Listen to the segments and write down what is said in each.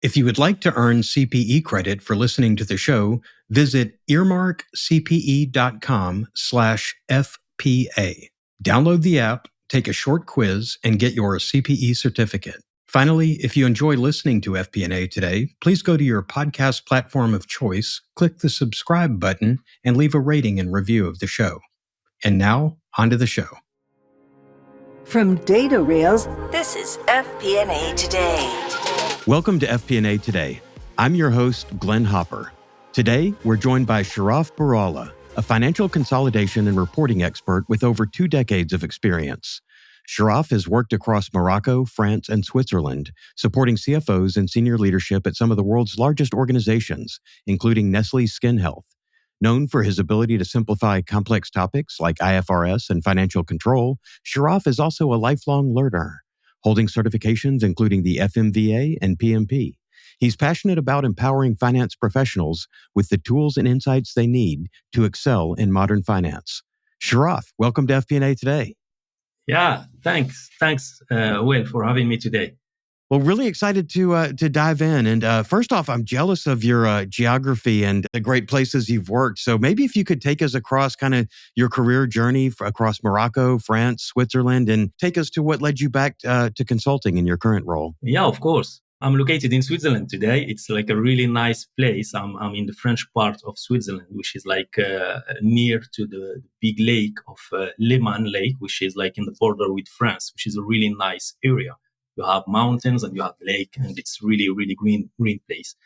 If you would like to earn CPE credit for listening to the show, visit earmarkcpe.com/FPA. Download the app, take a short quiz, and get your CPE certificate. Finally, if you enjoy listening to FP&A today, please go to your podcast platform of choice, click the subscribe button, and leave a rating and review of the show. And now, on to the show. From Data Rails, this is FP&A Today. Welcome to FP&A Today. I'm your host, Glenn Hopper. Today, we're joined by Charaf Bourhalla, a financial consolidation and reporting expert with over 2 decades of experience. Charaf has worked across Morocco, France, and Switzerland, supporting CFOs and senior leadership at some of the world's largest organizations, including Nestle Skin Health. Known for his ability to simplify complex topics like IFRS and financial control, Charaf is also a lifelong learner, holding certifications including the FMVA and PMP. He's passionate about empowering finance professionals with the tools and insights they need to excel in modern finance. Charaf, welcome to FP&A Today. Yeah, thanks. Will, for having me today. Well, really excited to dive in. And first off, I'm jealous of your geography and the great places you've worked. So maybe if you could take us across kind of your career journey across Morocco, France, Switzerland, and take us to what led you back to consulting in your current role. Yeah, of course. I'm located in Switzerland today. It's like a really nice place. I'm in the French part of Switzerland, which is like near to the big lake of Léman Lake, which is like in the border with France, which is a really nice area. You have mountains and you have lake, and it's really, really green place.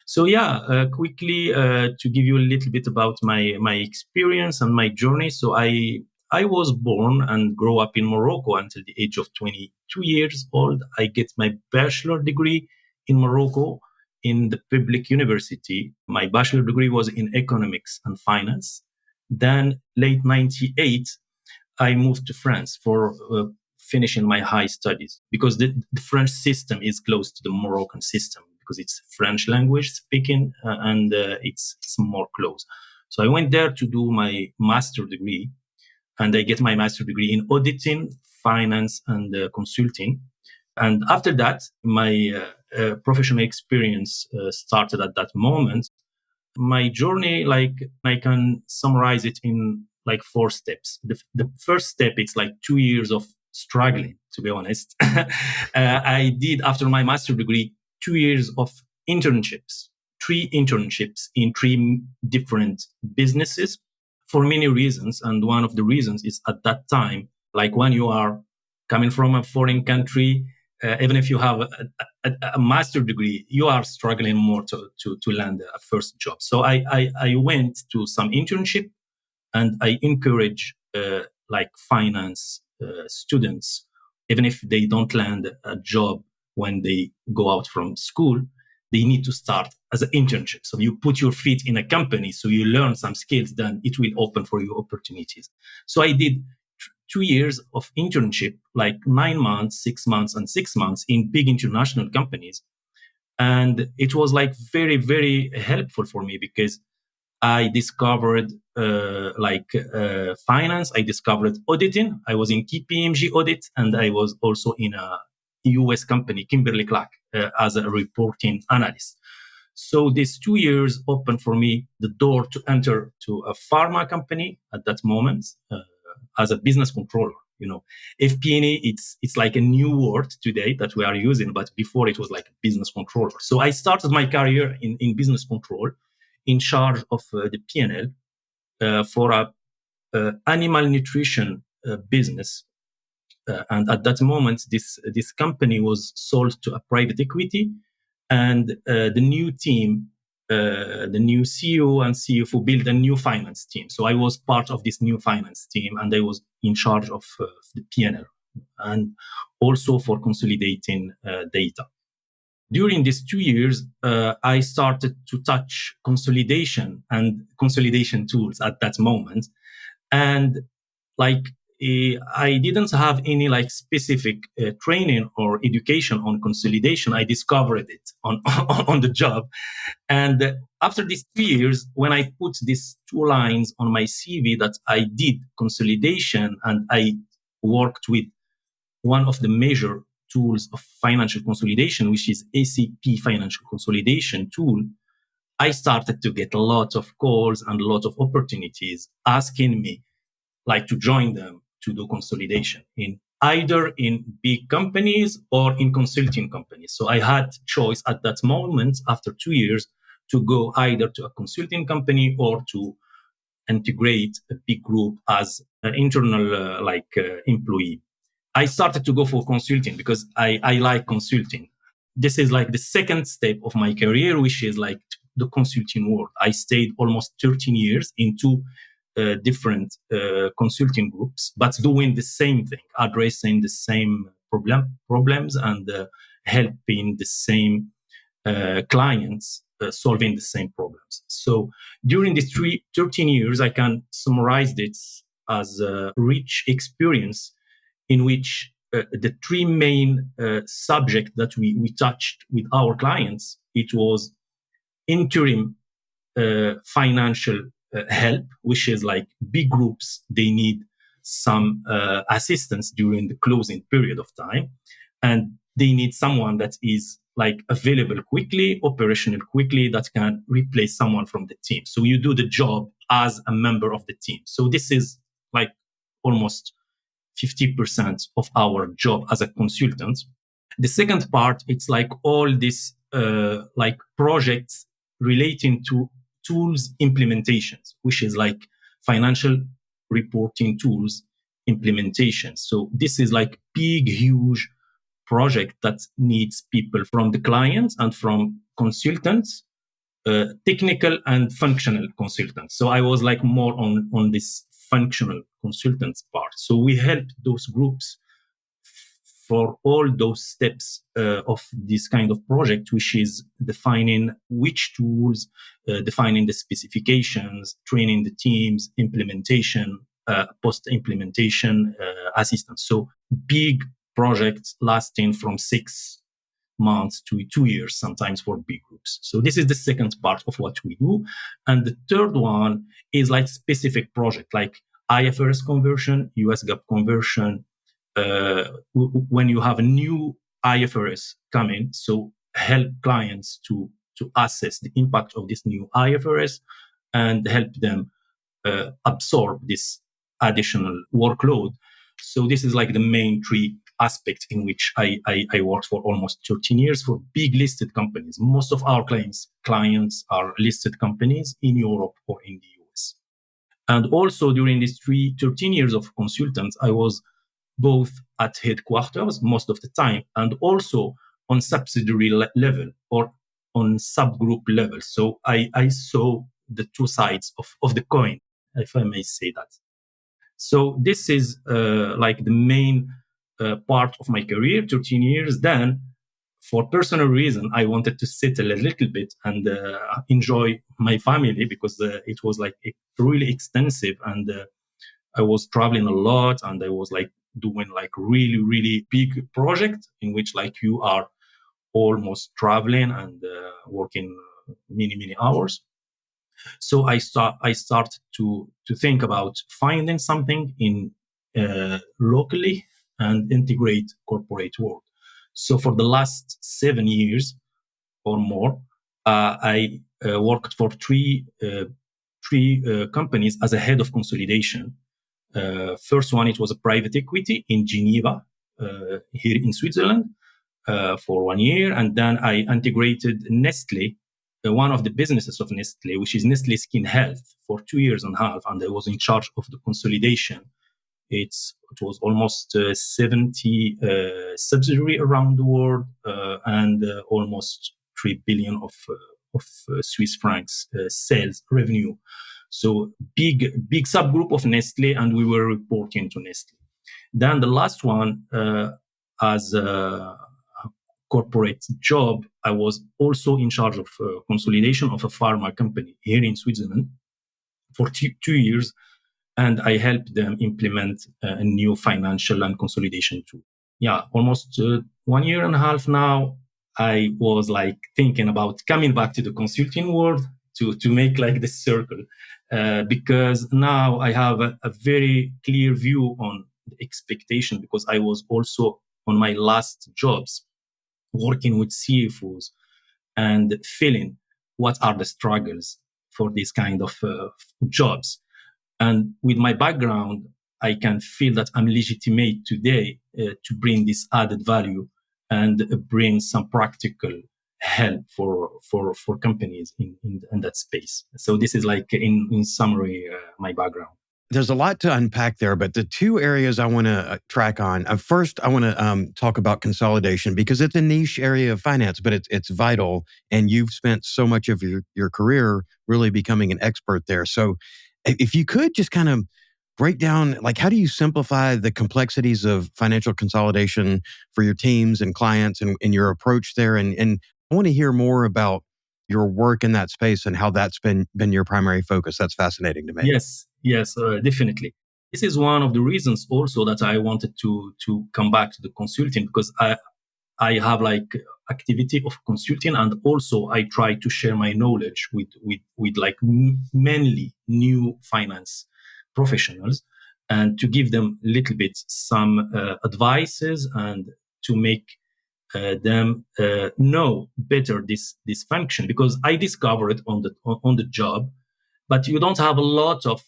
So yeah, quickly to give you a little bit about my experience and my journey. So I was born and grew up in Morocco until the age of 22 years old. I get my bachelor degree in Morocco in the public university. My bachelor degree was in economics and finance. Then late 98, I moved to France for finishing my high studies because the French system is close to the Moroccan system because it's French language speaking and it's more close. So I went there to do my master degree. And I get my master's degree in auditing, finance, and consulting. And after that, my professional experience started at that moment. My journey, like I can summarize it in like 4 steps. The first step, it's like 2 years of struggling, to be honest. I did, after my master's degree, 2 years of internships, 3 internships in 3 different businesses. For many reasons. And one of the reasons is at that time, like when you are coming from a foreign country, even if you have a master's degree, you are struggling more to land a first job. So I went to some internship and I encourage like finance students, even if they don't land a job when they go out from school, they need to start as an internship. So you put your feet in a company, so you learn some skills, then it will open for you opportunities. So I did 2 years of internship, like 9 months, 6 months, and 6 months in big international companies. And it was like very, very helpful for me because I discovered finance. I discovered auditing. I was in KPMG audit, and I was also in a US company, Kimberly Clarke, as a reporting analyst. So these 2 years opened for me the door to enter to a pharma company at that moment as a business controller. You know, FP&A, it's like a new word today that we are using, but before it was like a business controller. So I started my career in business control, in charge of the P&L for a animal nutrition business. And at that moment, this company was sold to a private equity, and the new team, the new CEO and CFO built a new finance team. So I was part of this new finance team, and I was in charge of the P&L and also for consolidating data. During these 2 years, I started to touch consolidation and consolidation tools at that moment, and like I didn't have any like specific training or education on consolidation. I discovered it on on the job. And after these 2 years, when I put these 2 lines on my CV that I did consolidation and I worked with one of the major tools of financial consolidation, which is ACP financial consolidation tool, I started to get a lot of calls and a lot of opportunities asking me like to join them to do consolidation in either in big companies or in consulting companies. So I had choice at that moment after 2 years to go either to a consulting company or to integrate a big group as an internal employee. I started to go for consulting because I like consulting. This is like the second step of my career, which is like the consulting world. I stayed almost 13 years in two different consulting groups, but doing the same thing, addressing the same problems and helping the same clients solving the same problems. So during these 13 years, I can summarize it as a rich experience in which the three main subjects that we touched with our clients, it was interim financial help, which is like big groups, they need some assistance during the closing period of time. And they need someone that is like available quickly, operational quickly, that can replace someone from the team. So you do the job as a member of the team. So this is like almost 50% of our job as a consultant. The second part, it's like all these like projects relating to tools implementations, which is like financial reporting tools implementation. So this is like big, huge project that needs people from the clients and from consultants, technical and functional consultants. So I was like more on this functional consultants part. So we helped those groups for all those steps of this kind of project, which is defining which tools, defining the specifications, training the teams, implementation, post-implementation assistance. So big projects lasting from 6 months to 2 years, sometimes for big groups. So this is the second part of what we do. And the third one is like specific project, like IFRS conversion, USGAAP conversion, when you have a new IFRS coming, so help clients to assess the impact of this new IFRS and help them absorb this additional workload. So this is like the main three aspects in which I worked for almost 13 years for big listed companies. Most of our clients are listed companies in Europe or in the US. And also during these 13 years of consultants, I was both at headquarters most of the time and also on subsidiary level or on subgroup level. So I saw the two sides of the coin, if I may say that. So this is like the main part of my career, 13 years. Then for personal reason, I wanted to settle a little bit and enjoy my family because it was like really extensive and I was traveling a lot and I was like doing like really, really big project in which like you are almost traveling and working many hours. So I start to think about finding something in locally and integrate corporate world. So for the last 7 years or more, I worked for three companies as a head of consolidation. First one, it was a private equity in Geneva, here in Switzerland, for 1 year. And then I integrated Nestle, one of the businesses of Nestle, which is Nestle Skin Health, for 2 years and a half. And I was in charge of the consolidation. It was almost 70 subsidiaries around the world and almost 3 billion of Swiss francs sales revenue. So big subgroup of Nestle, and we were reporting to Nestle. Then the last one, as a corporate job, I was also in charge of consolidation of a pharma company here in Switzerland for 2 years, and I helped them implement a new financial and consolidation tool. Yeah, almost 1 year and a half now, I was like thinking about coming back to the consulting world to make like this circle. Because now I have a very clear view on the expectation, because I was also on my last jobs, working with CFOs and feeling what are the struggles for these kind of jobs. And with my background, I can feel that I'm legitimate today to bring this added value and bring some practical help for companies in that space. So this is like in summary, my background. There's a lot to unpack there, but the two areas I want to track on. First, I want to talk about consolidation because it's a niche area of finance, but it's vital. And you've spent so much of your career really becoming an expert there. So if you could just kind of break down, like, how do you simplify the complexities of financial consolidation for your teams and clients and your approach there? And I want to hear more about your work in that space and how that's been your primary focus. That's fascinating to me. Yes, definitely. This is one of the reasons also that I wanted to come back to the consulting, because I have like activity of consulting, and also I try to share my knowledge with like mainly new finance professionals, and to give them a little bit some advices and to make them know better this function, because I discovered on the job, but you don't have a lot of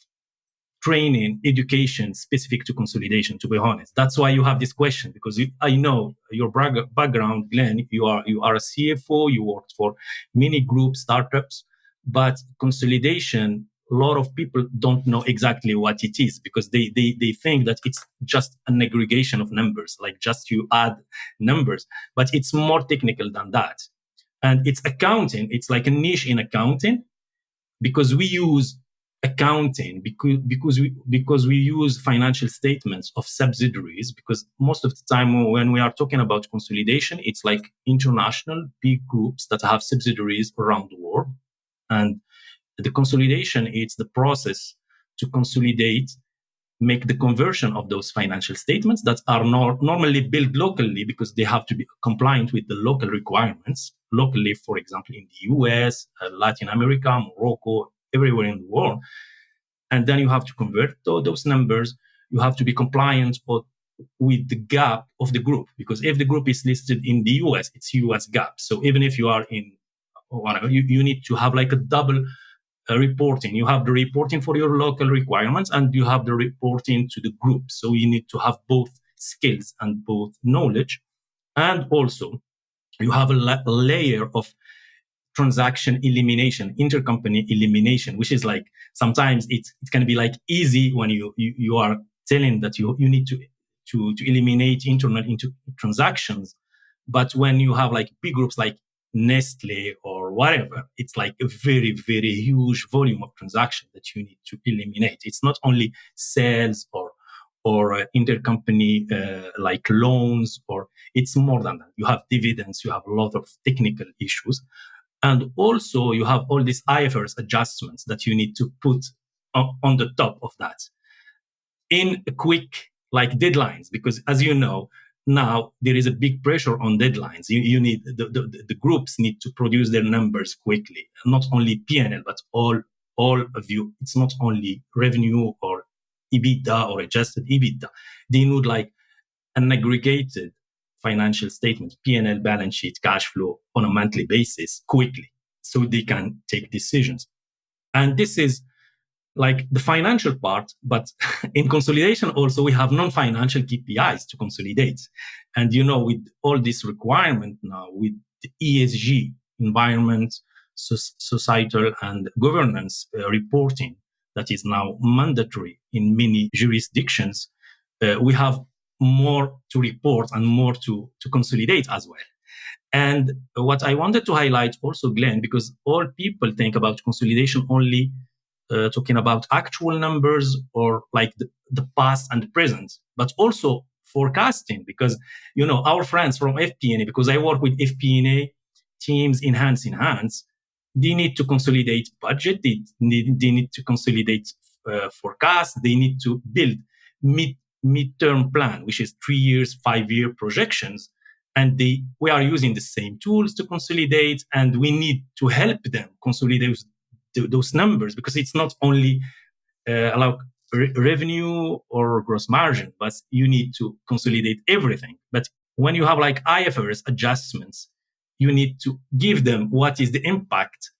training, education specific to consolidation, to be honest. That's why you have this question, because I know your background, Glenn, you are a CFO, you worked for many group startups, but consolidation, a lot of people don't know exactly what it is, because they think that it's just an aggregation of numbers, like just you add numbers, but it's more technical than that. And it's accounting, it's like a niche in accounting, because we use accounting because we use financial statements of subsidiaries, because most of the time when we are talking about consolidation, it's like international big groups that have subsidiaries around the world. And the consolidation, it's the process to consolidate, make the conversion of those financial statements that are normally built locally, because they have to be compliant with the local requirements locally, for example, in the US, Latin America, Morocco, everywhere in the world. And then you have to convert those numbers. You have to be compliant with the GAAP of the group, because if the group is listed in the US, it's US GAAP. So even if you are in whatever, you need to have like a double reporting. You have the reporting for your local requirements, and you have the reporting to the group. So you need to have both skills and both knowledge. And also you have a layer of transaction elimination, intercompany elimination, which is like, sometimes it can be like easy when you are telling that you need to eliminate internal transactions. But when you have like big groups like Nestle or whatever, it's like a very, very huge volume of transaction that you need to eliminate. It's not only sales or intercompany like loans, or it's more than that. You have dividends, you have a lot of technical issues. And also you have all these IFRS adjustments that you need to put on the top of that in a quick like deadlines, because as you know, now there is a big pressure on deadlines. You need the groups need to produce their numbers quickly, not only P&L, but all of you. It's not only revenue or EBITDA or adjusted EBITDA. They need like an aggregated financial statement, P&L, balance sheet, cash flow on a monthly basis quickly, so they can take decisions. And this is like the financial part, but in consolidation also we have non-financial KPIs to consolidate. And with all this requirement now, with the ESG, environment, societal and governance reporting, that is now mandatory in many jurisdictions, we have more to report and more to consolidate as well. And what I wanted to highlight also, Glenn, because all people think about consolidation only talking about actual numbers or like the past and the present, but also forecasting, because our friends from FP&A, because I work with FP&A teams in hands, they need to consolidate budget, they need to consolidate forecast, they need to build mid-term plan, which is 3 years, 5-year projections. And we are using the same tools to consolidate, and we need to help them consolidate those numbers, because it's not only like revenue or gross margin, but you need to consolidate everything. But when you have like IFRS adjustments, you need to give them what is the impact,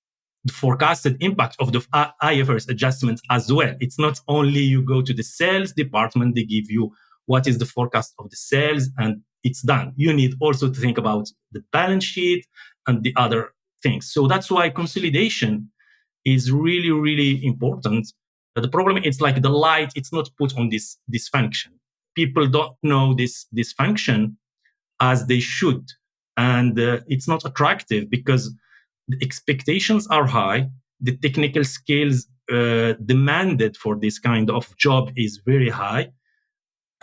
the forecasted impact of the IFRS adjustment as well. It's not only you go to the sales department, they give you what is the forecast of the sales and it's done. You need also to think about the balance sheet and the other things. So that's why consolidation is really, really important. But the problem is like the light, it's not put on this function. People don't know this function as they should. And it's not attractive because the expectations are high. The technical skills demanded for this kind of job is very high.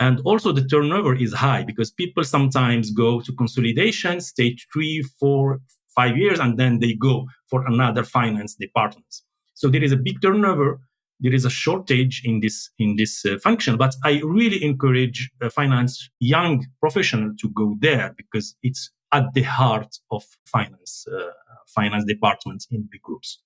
And also the turnover is high because people sometimes go to consolidation, stay 3, 4, 5 years, and then they go for another finance department. So there is a big turnover. There is a shortage in this function. But I really encourage a finance young professional to go there because it's at the heart of finance departments in big groups.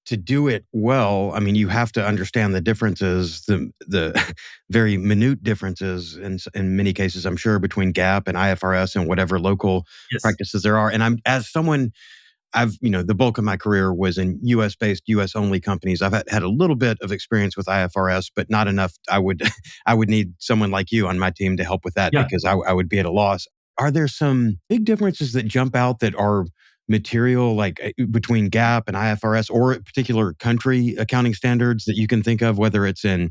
To do it well, I mean, you have to understand the differences, the very minute differences in many cases, I'm sure, between GAAP and IFRS and whatever local practices there are. And I'm, as someone, the bulk of my career was in U.S.-based, U.S.-only companies. I've had a little bit of experience with IFRS, but not enough. I would need someone like you on my team to help with that because I would be at a loss. Are there some big differences that jump out that are material, like between GAAP and IFRS or particular country accounting standards that you can think of, whether it's in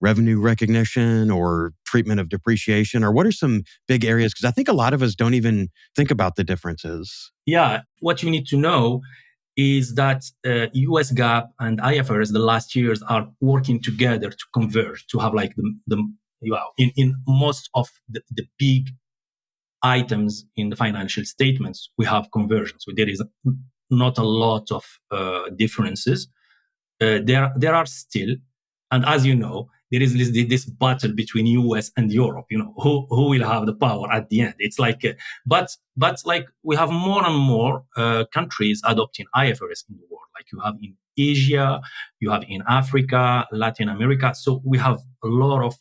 revenue recognition or treatment of depreciation, or what are some big areas? Because I think a lot of us don't even think about the differences. Yeah, what you need to know is that USGAAP and IFRS the last years are working together to converge, to have like in most of the big items in the financial statements, we have conversions. So there is not a lot of differences. There are still, and as you know, there is this battle between US and Europe. Who will have the power at the end? It's like, but like we have more and more countries adopting IFRS in the world. Like you have in Asia, you have in Africa, Latin America. So we have a lot of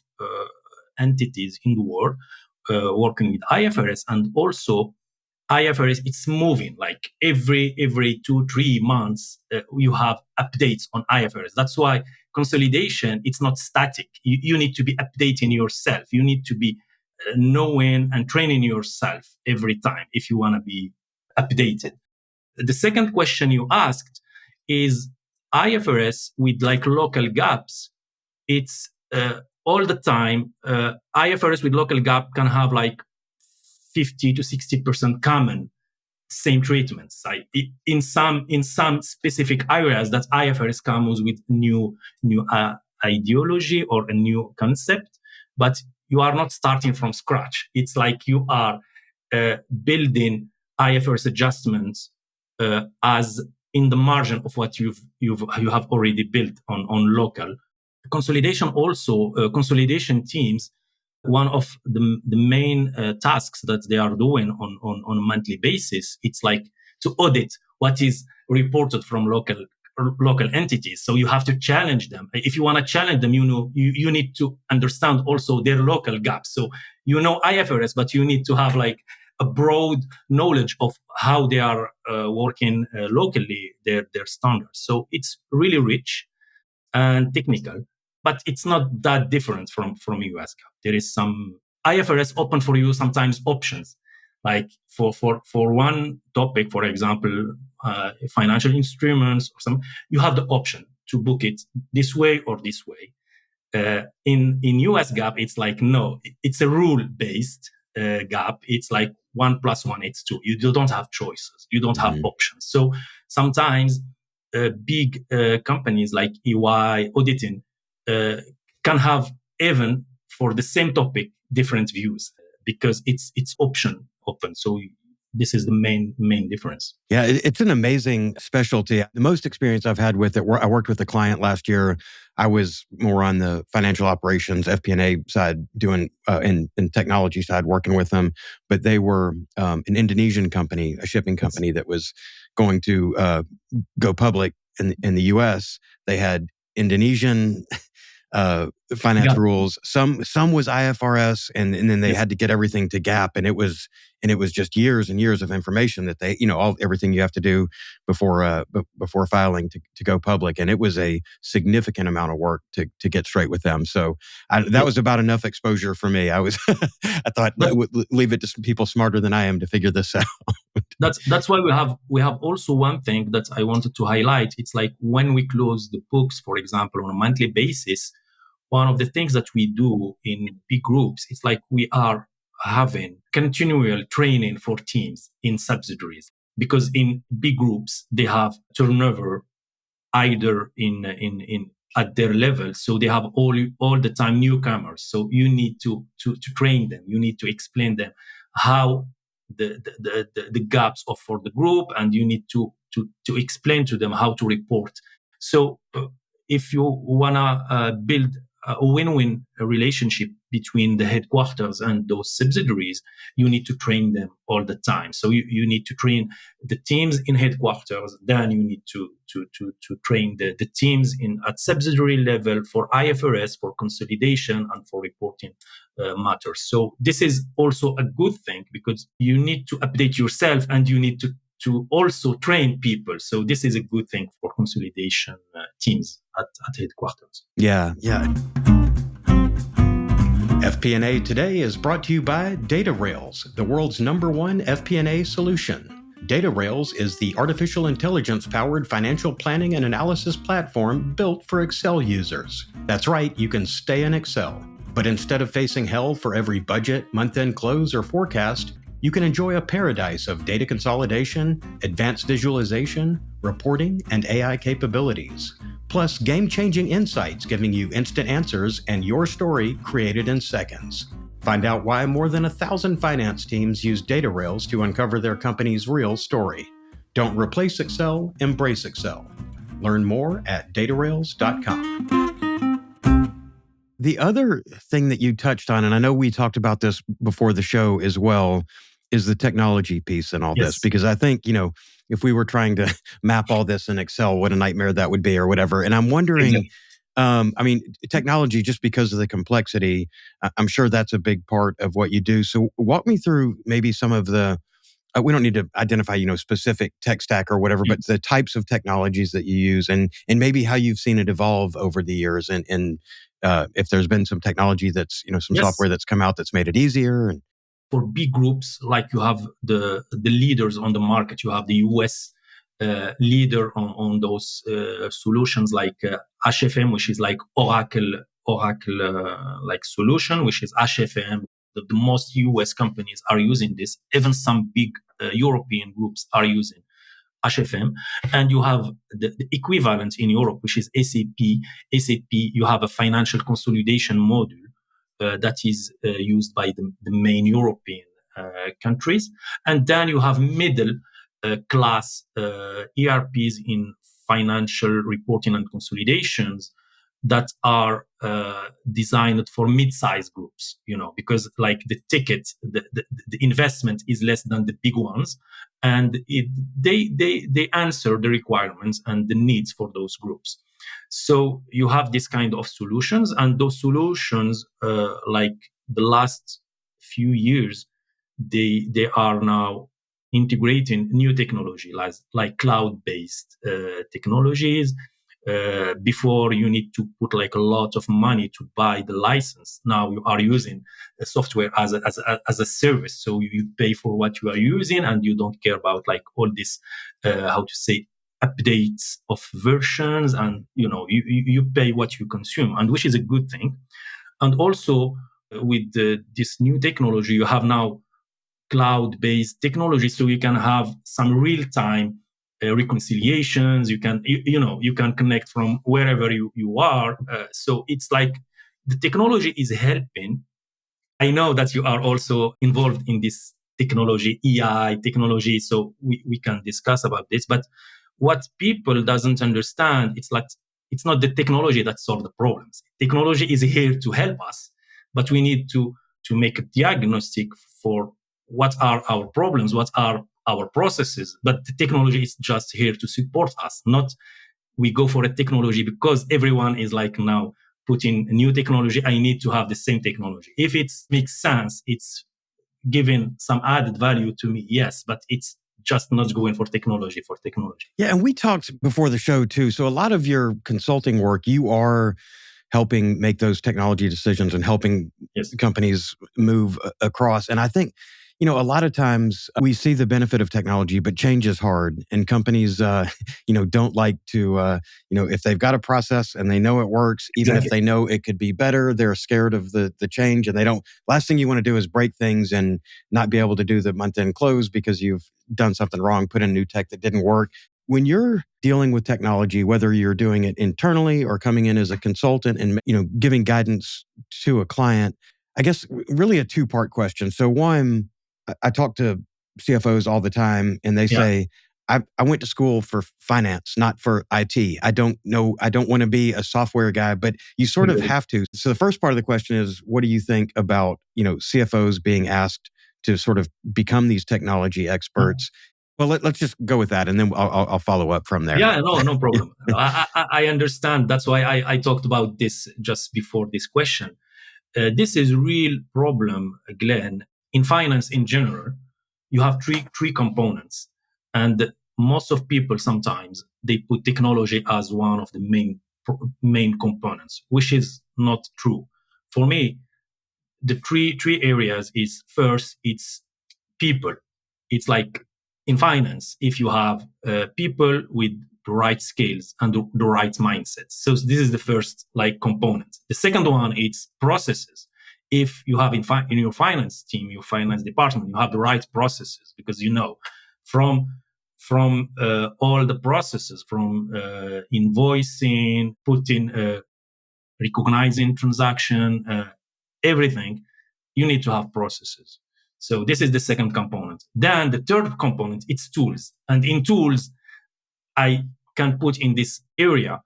entities in the world working with IFRS, and also IFRS, it's moving like every 2-3 months, you have updates on IFRS. That's why consolidation, it's not static. You need to be updating yourself. You need to be knowing and training yourself every time if you want to be updated. The second question you asked is IFRS with like local gaps. It's all the time, IFRS with local GAAP can have like 50 to 60% common same treatments. In some specific areas, that IFRS comes with new ideology or a new concept, but you are not starting from scratch. It's like you are building IFRS adjustments as in the margin of what you have already built on local. Consolidation also, consolidation teams, one of the main tasks that they are doing on a monthly basis, it's like to audit what is reported from local entities. So you have to challenge them. If you want to challenge them, you need to understand also their local gaps. So IFRS, but you need to have like a broad knowledge of how they are working locally, their standards. So it's really rich and technical, but it's not that different from USGAAP. There is some IFRS open for you sometimes options, like for one topic, for example, financial instruments or some, you have the option to book it this way or this way. In USGAAP, it's like, no, it's a rule-based GAAP. It's like 1 + 1 = 2. You don't have choices. You don't have options. So sometimes big companies like EY auditing can have, even for the same topic, different views because it's option open. So this is the main difference. Yeah, it's an amazing specialty. The most experience I've had with it, I worked with a client last year. I was more on the financial operations, FP&A side, doing in technology side, working with them. But they were an Indonesian company, a shipping company that was going to go public in the U.S. They had Indonesian finance rules. Some was IFRS, and then they had to get everything to GAAP, and it was And it was just years and years of information that they, everything you have to do before filing to go public. And it was a significant amount of work to get straight with them. So that was about enough exposure for me. I thought I would leave it to some people smarter than I am to figure this out. That's why we have also one thing that I wanted to highlight. It's like when we close the books, for example, on a monthly basis, one of the things that we do in big groups, it's like we are having continual training for teams in subsidiaries, because in big groups they have turnover either in at their level, so they have all the time newcomers. So you need to train them. You need to explain them how the gaps of for the group, and you need to explain to them how to report. So if you wanna build a win-win relationship between the headquarters and those subsidiaries, you need to train them all the time. So you need to train the teams in headquarters, then you need to train the teams at subsidiary level for IFRS, for consolidation, and for reporting matters. So this is also a good thing, because you need to update yourself and you need to also train people. So this is a good thing for consolidation teams at headquarters. Yeah. FP&A Today is brought to you by DataRails, the world's #1 FP&A solution. DataRails is the artificial intelligence-powered financial planning and analysis platform built for Excel users. That's right, you can stay in Excel. But instead of facing hell for every budget, month-end close, or forecast, you can enjoy a paradise of data consolidation, advanced visualization, reporting, and AI capabilities. Plus game-changing insights giving you instant answers and your story created in seconds. Find out why more than 1,000 finance teams use DataRails to uncover their company's real story. Don't replace Excel, embrace Excel. Learn more at datarails.com. The other thing that you touched on, and I know we talked about this before the show as well, is the technology piece and all this, because I think, if we were trying to map all this in Excel, what a nightmare that would be or whatever. And I'm wondering, technology, just because of the complexity, I'm sure that's a big part of what you do. So walk me through maybe some of the, we don't need to identify, specific tech stack or whatever, but the types of technologies that you use and maybe how you've seen it evolve over the years and if there's been some technology that's, some software that's come out that's made it easier. And for big groups, like you have the leaders on the market, you have the US leader on those solutions like HFM, which is like Oracle like solution, which is HFM. The most US companies are using this. Even some big European groups are using HFM. And you have the equivalent in Europe, which is SAP. SAP, you have a financial consolidation module that is used by the main European countries. And then you have middle class ERPs in financial reporting and consolidations that are designed for mid-sized groups, because like the ticket, the investment is less than the big ones, and they answer the requirements and the needs for those groups. So you have this kind of solutions, and those solutions, like the last few years, they are now integrating new technology like cloud-based technologies. Before you need to put like a lot of money to buy the license. Now you are using the software as a service. So you pay for what you are using, and you don't care about like all this, updates of versions, and you pay what you consume, and which is a good thing. And also with this new technology, you have now cloud-based technology, so you can have some real-time reconciliations. You can you can connect from wherever you are. So it's like the technology is helping. I know that you are also involved in this technology, EI technology, so we can discuss about this. But what people doesn't understand, it's like it's not the technology that solves the problems. Technology is here to help us, but we need to make a diagnostic for what are our problems, what are our processes. But the technology is just here to support us, not we go for a technology because everyone is like now putting new technology. I need to have the same technology. If it makes sense, it's giving some added value to me, yes, but it's just not going for technology for technology. Yeah, and we talked before the show too. So a lot of your consulting work, you are helping make those technology decisions and helping companies move across. And I think, a lot of times we see the benefit of technology, but change is hard. And companies, don't like to, if they've got a process and they know it works, even if they know it could be better, they're scared of the change. And last thing you want to do is break things and not be able to do the month-end close because you've done something wrong, put in new tech that didn't work. When you're dealing with technology, whether you're doing it internally or coming in as a consultant and, giving guidance to a client, I guess really a two-part question. So one, I talk to CFOs all the time and they say, I went to school for finance, not for IT. I don't want to be a software guy, but you sort of have to. So the first part of the question is, what do you think about, CFOs being asked to sort of become these technology experts? Well, let's just go with that, and then I'll follow up from there. Yeah, no problem. I understand. That's why I talked about this just before this question. This is a real problem, Glenn. In finance in general, you have three components, and most of people sometimes they put technology as one of the main components, which is not true. For me, the three areas is first, it's people. It's like in finance, if you have people with the right skills and the right mindset. So this is the first component. The second one, it's processes. If you have in your finance team, your finance department, you have the right processes, because from all the processes, from invoicing, putting, recognizing transaction, everything, you need to have processes. So this is the second component. Then the third component, it's tools. And in tools, I can put in this area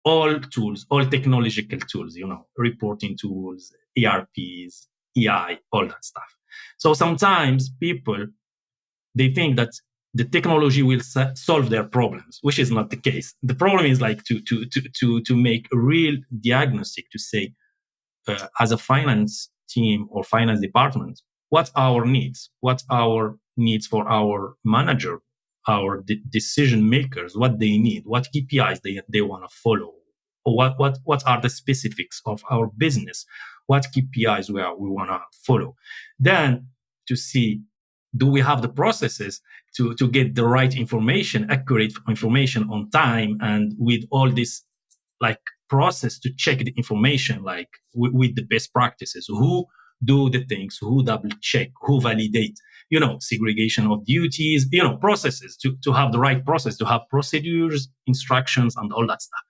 all tools, all technological tools, reporting tools, ERPs, EI, all that stuff. So sometimes people, they think that the technology will solve their problems, which is not the case. The problem is to make a real diagnostic, to say, as a finance team or finance department, what our needs for our manager, our decision makers, what they need, what KPIs they want to follow, or what are the specifics of our business, what KPIs we want to follow. Then to see, do we have the processes to get the right information, accurate information on time, and with all this process to check the information, with the best practices, who do the things, who double check, who validate, segregation of duties, processes to have the right process, to have procedures, instructions, and all that stuff.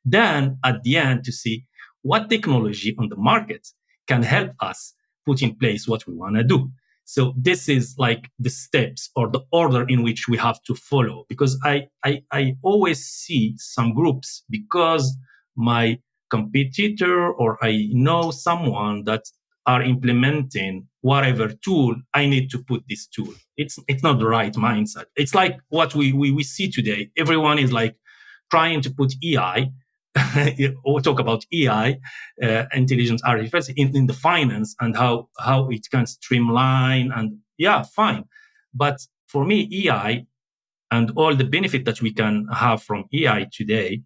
Then at the end, to see what technology on the market can help us put in place what we want to do. So this is the steps or the order in which we have to follow, because I always see some groups, because my competitor or I know someone that are implementing whatever tool, I need to put this tool. It's not the right mindset. It's like what we see today. Everyone is trying to put EI or talk about EI, intelligence artificial, in the finance, and how it can streamline, and fine. But for me, EI and all the benefit that we can have from EI today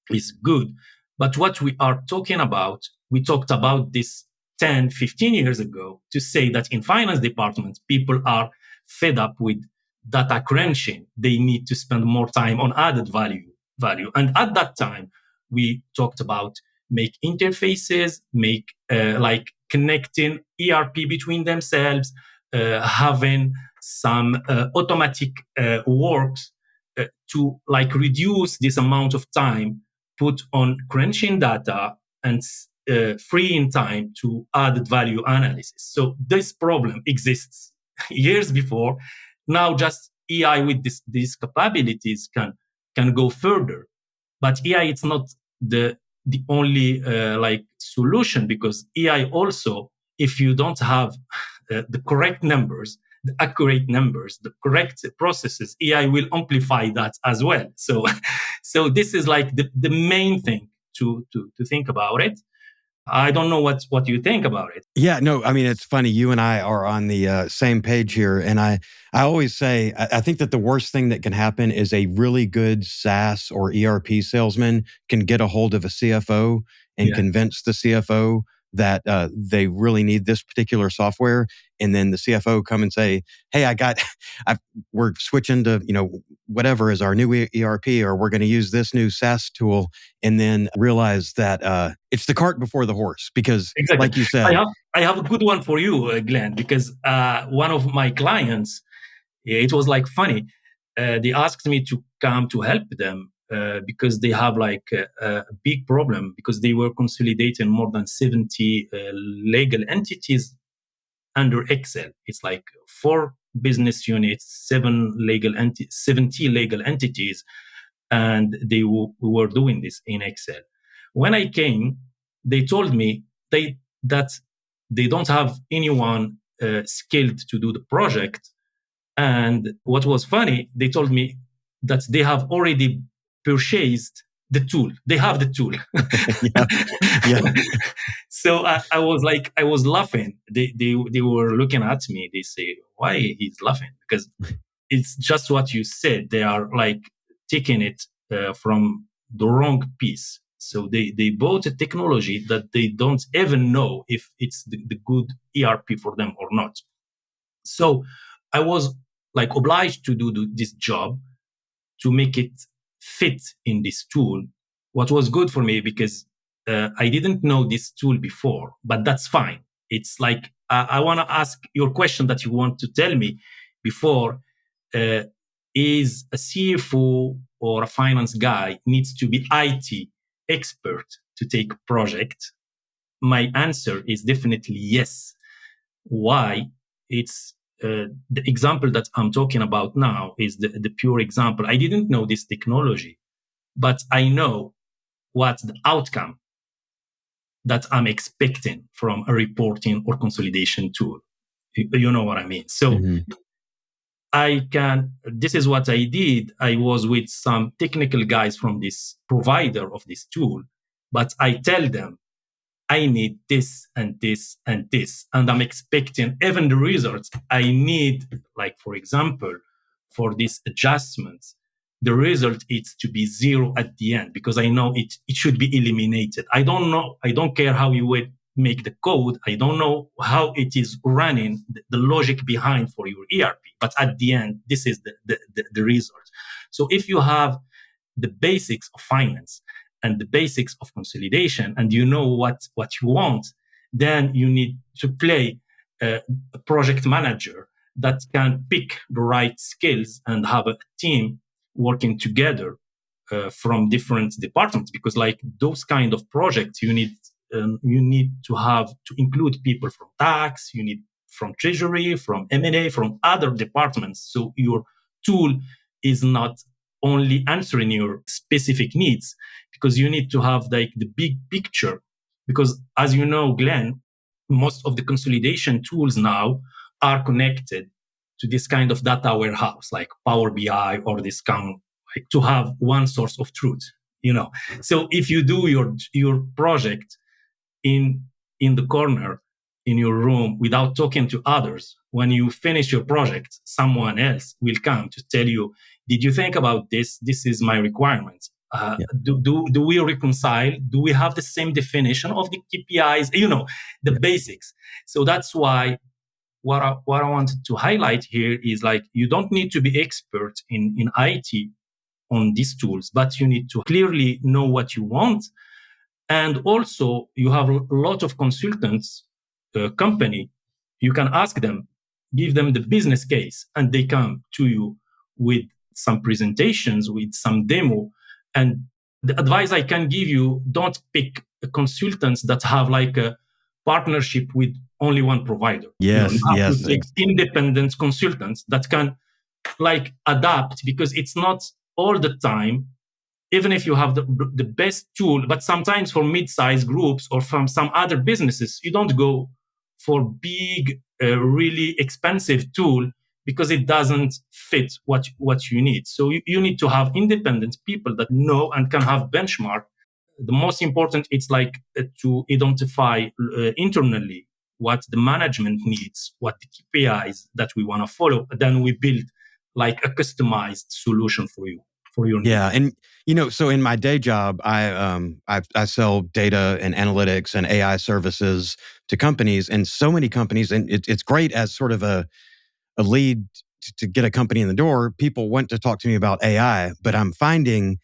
is good. But what we are talking about, we talked about this 10, 15 years ago, to say that in finance departments, people are fed up with data crunching. They need to spend more time on added value. And at that time, we talked about make interfaces, make connecting ERP between themselves, having some automatic works to reduce this amount of time put on crunching data and freeing time to added value analysis. So this problem exists years before. Now just AI with these capabilities can go further. But AI, it's not the only solution, because AI also, if you don't have the correct numbers, the accurate numbers, the correct processes, AI will amplify that as well. So this is the main thing to think about it. I don't know what you think about it. Yeah, no, I mean, it's funny. You and I are on the same page here. And I always say, I think that the worst thing that can happen is a really good SaaS or ERP salesman can get a hold of a CFO and Yeah, convince the CFO that they really need this particular software. And then the CFO come and say, hey, we're switching to, whatever is our new ERP, or we're going to use this new SaaS tool, and then realize that it's the cart before the horse. Because exactly. like you I said, have I have a good one for you, Glenn, because one of my clients, it was like funny. They asked me to come to help them because they have like a big problem because they were consolidating more than 70 legal entities under Excel. It's like 4 business units, 70 legal entities, and they were doing this in Excel. When I came, they told me that they don't have anyone skilled to do the project. And what was funny, they told me that they have already purchased the tool. They have the tool. yeah, yeah, So I was laughing. They were looking at me. They say, why he's laughing? Because it's just what you said. They are like taking it from the wrong piece. So they bought a technology that they don't even know if it's the good ERP for them or not. So I was like obliged to do this job to make it fit in this tool. What was good for me because I didn't know this tool before, but that's fine. It's like I want to ask your question that you want to tell me before. Is a CFO or a finance guy needs to be IT expert to take a project? My answer is definitely yes. Why? It's the example that I'm talking about now is the pure example. I didn't know this technology, but I know what's the outcome that I'm expecting from a reporting or consolidation tool. You know what I mean? So hmm this is what I did. I was with some technical guys from this provider of this tool, but I tell them, I need this and this and this. And I'm expecting even the results I need, like, for example, for these adjustments, the result is to be zero at the end because I know it should be eliminated. I don't know. I don't care how you would make the code. I don't know how it is running, the logic behind for your ERP. But at the end, this is the result. So if you have the basics of finance and the basics of consolidation and you know what you want, then you need to play a project manager that can pick the right skills and have a team working together from different departments, because like those kind of projects you need to have to include people from tax, you need from treasury, from M&A, from other departments, so your tool is not only answering your specific needs, because you need to have like the big picture. Because as you know, Glenn, most of the consolidation tools now are connected to this kind of data warehouse like Power BI or this kind, like to have one source of truth, you know. So if you do your project in the corner in your room without talking to others, when you finish your project, someone else will come to tell you, did you think about this? This is my requirement. yeah, Do we reconcile? Do we have the same definition of the KPIs? You know, the yeah. basics. So that's why what I wanted to highlight here is like, you don't need to be expert in IT on these tools, but you need to clearly know what you want. And also, you have a lot of consultants, company. You can ask them, give them the business case, and they come to you with some presentations, with some demo. And the advice I can give you: don't pick consultants that have like a partnership with only one provider. You know, you Yes, have to yes, take independent consultants that can like adapt, because it's not all the time, even if you have the best tool, but sometimes for mid-sized groups or from some other businesses, you don't go for big, really expensive tool because it doesn't fit what you need. So you need to have independent people that know and can have benchmark. the most important, it's like to identify internally what the management needs, what the KPIs that we want to follow. Then we build like a customized solution for you, for your needs. Yeah, and so in my day job, I sell data and analytics and AI services to companies, and so many companies, and it's great as sort of a lead to get a company in the door. People want to talk to me about AI, but I'm finding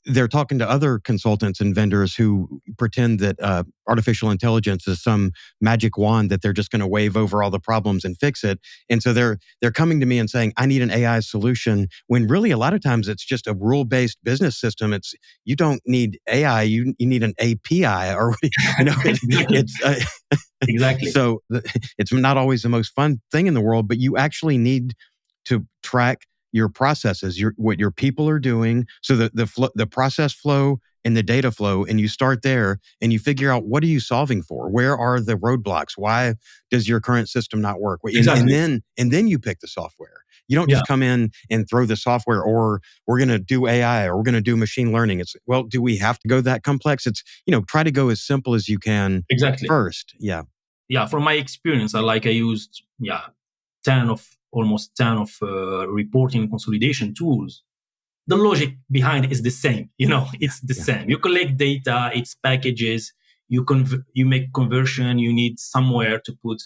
they're talking to other consultants and vendors who pretend that artificial intelligence is some magic wand that they're just going to wave over all the problems and fix it. And so they're coming to me and saying, I need an AI solution, when really a lot of times it's just a rule-based business system. You don't need AI, you need an API, or it's Exactly. so it's not always the most fun thing in the world, but you actually need to track your processes, what your people are doing, so the process flow and the data flow, and you start there and you figure out, what are you solving for? Where are the roadblocks? Why does your current system not work? Exactly. And then you pick the software. You don't just come in and throw the software, or we're going to do AI, or we're going to do machine learning. It's, well, do we have to go that complex? It's, try to go as simple as you can first. Yeah. Yeah. From my experience, I used, 10 of reporting and consolidation tools. The logic behind it is the same. It's the same. You collect data, it's packages, you make conversion, you need somewhere to put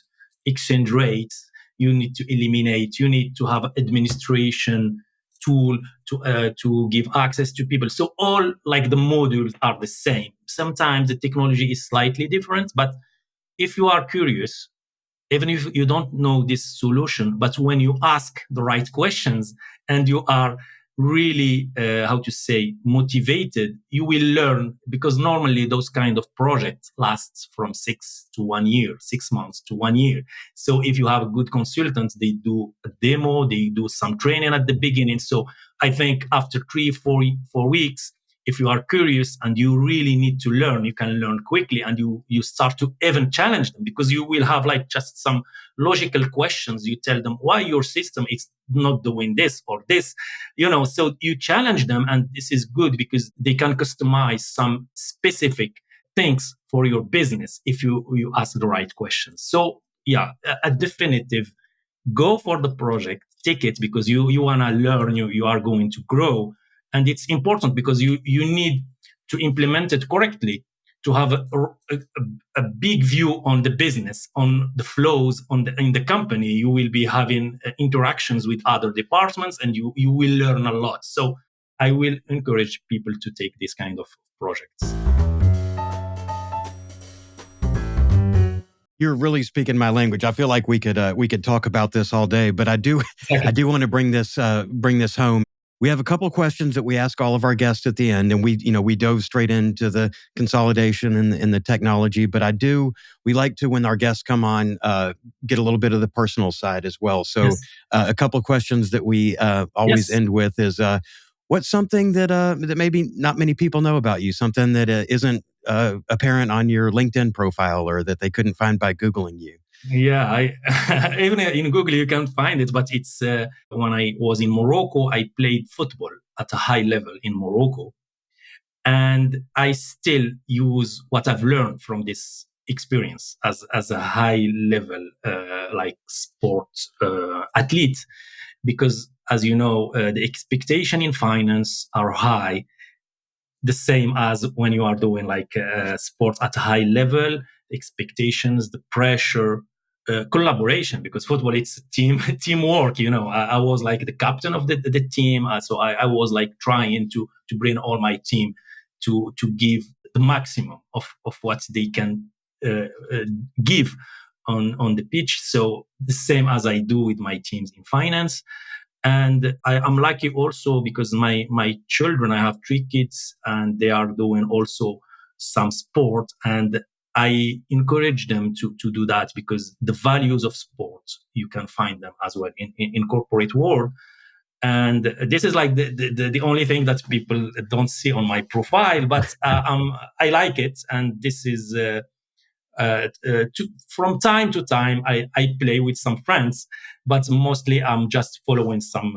exchange rates, you need to eliminate, you need to have administration tool to give access to people. So all like the modules are the same. Sometimes the technology is slightly different, but if you are curious, even if you don't know this solution, but when you ask the right questions and you are really, motivated, you will learn, because normally those kind of projects last from 6 to 1 year, 6 months to 1 year. So if you have good consultants, they do a demo, they do some training at the beginning. So I think after 4 weeks, if you are curious and you really need to learn, you can learn quickly, and you start to even challenge them, because you will have like just some logical questions. You tell them why your system is not doing this or this, so you challenge them, and this is good because they can customize some specific things for your business if you ask the right questions. So a definitive go for the project, take it, because you want to learn, you are going to grow. And it's important because you need to implement it correctly, to have a big view on the business, on the flows in the company. You will be having interactions with other departments, and you will learn a lot. So I will encourage people to take this kind of projects. You're really speaking my language. I feel like we could talk about this all day, but I do want to bring this home. We have a couple of questions that we ask all of our guests at the end, and we dove straight into the consolidation and the technology. But we like to, when our guests come on, get a little bit of the personal side as well. So a couple of questions that we always end with is, what's something that maybe not many people know about you, something that isn't apparent on your LinkedIn profile, or that they couldn't find by Googling you? Yeah, even in Google you can find it, but it's when I was in Morocco, I played football at a high level in Morocco, and I still use what I've learned from this experience as a high level like sport athlete, because as you know, the expectation in finance are high, the same as when you are doing like sports at a high level, expectations, the pressure, collaboration, because football, it's teamwork. I was like the captain of the team, so I was like trying to bring all my team to give the maximum of what they can give on the pitch. So the same as I do with my teams in finance. And I'm lucky also because my children, I have 3 kids, and they are doing also some sport. And I encourage them to do that, because the values of sport, you can find them as well in corporate world. And this is like the only thing that people don't see on my profile, but I like it. And this is From time to time, I play with some friends, but mostly I'm just following some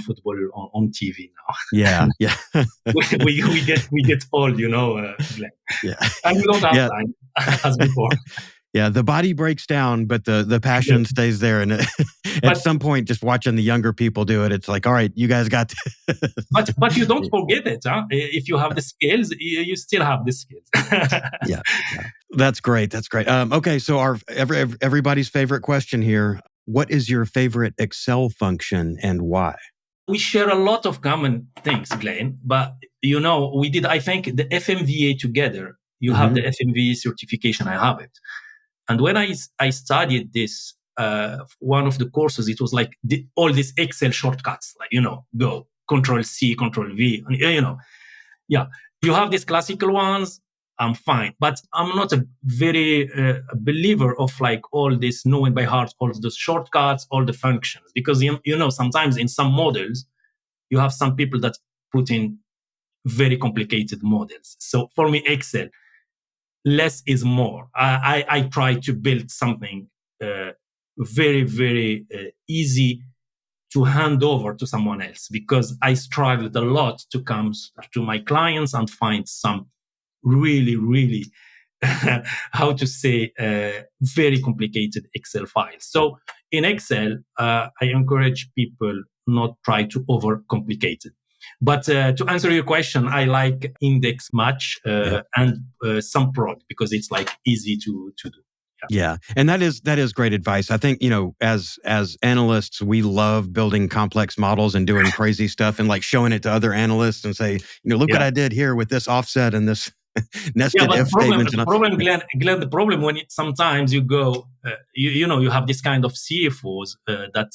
football on TV now. Yeah, yeah. we get old, Glenn. Yeah. And we don't have Yeah. time as before. Yeah, the body breaks down, but the passion stays there. And at some point, just watching the younger people do it, it's like, all right, you guys got but you don't forget it, huh? If you have the skills, you still have the skills. Yeah. That's great. That's great. Okay, so our everybody's favorite question here. What is your favorite Excel function and why? We share a lot of common things, Glenn, but we did, I think, the FMVA together. You have the FMVA certification, I have it. And when I studied this, one of the courses, it was like all these Excel shortcuts, like, go, Control C, Control V, and, yeah, you have these classical ones, I'm fine. But I'm not a very believer of like all this knowing by heart, all the shortcuts, all the functions, because, sometimes in some models, you have some people that put in very complicated models. So for me, Excel, less is more. I try to build something very, very easy to hand over to someone else, because I struggled a lot to come to my clients and find some really, really, how to say, very complicated Excel files. So in Excel, I encourage people not try to overcomplicate it. But to answer your question, I like index match and some prod, because it's like easy to do. Yeah. And that is great advice. I think, as analysts, we love building complex models and doing crazy stuff and like showing it to other analysts and say, look what I did here with this offset and this nested if statements. The problem, Glenn, the problem when sometimes you go, you have this kind of CFOs that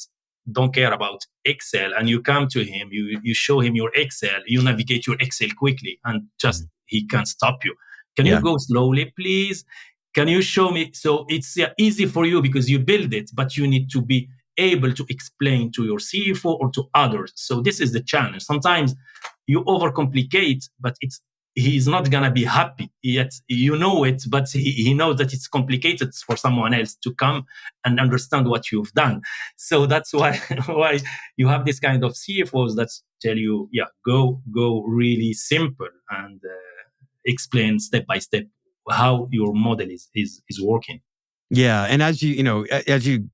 don't care about Excel, and you come to him, you show him your Excel, you navigate your Excel quickly, and just he can't stop you. Can you go slowly, please? Can you show me? So it's easy for you because you build it, but you need to be able to explain to your CFO or to others. So this is the challenge. Sometimes you overcomplicate, but he's not going to be happy yet. You know it, but he knows that it's complicated for someone else to come and understand what you've done. So that's why you have this kind of CFOs that tell you, go really simple and explain step by step how your model is working. Yeah, and as you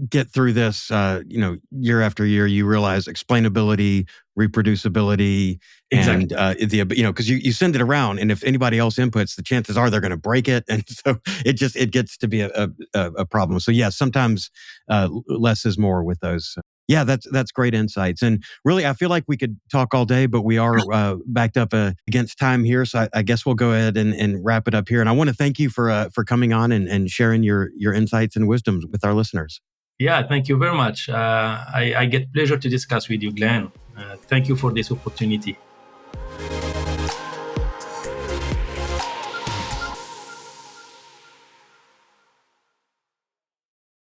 get through this, year after year, you realize explainability, reproducibility, and because you send it around, and if anybody else inputs, the chances are they're going to break it, and so it gets to be a problem. So yeah, sometimes less is more with those. Yeah, that's great insights. And really, I feel like we could talk all day, but we are backed up against time here. So I guess we'll go ahead and wrap it up here. And I want to thank you for coming on and sharing your insights and wisdoms with our listeners. Yeah, thank you very much. I get pleasure to discuss with you, Glenn. Thank you for this opportunity.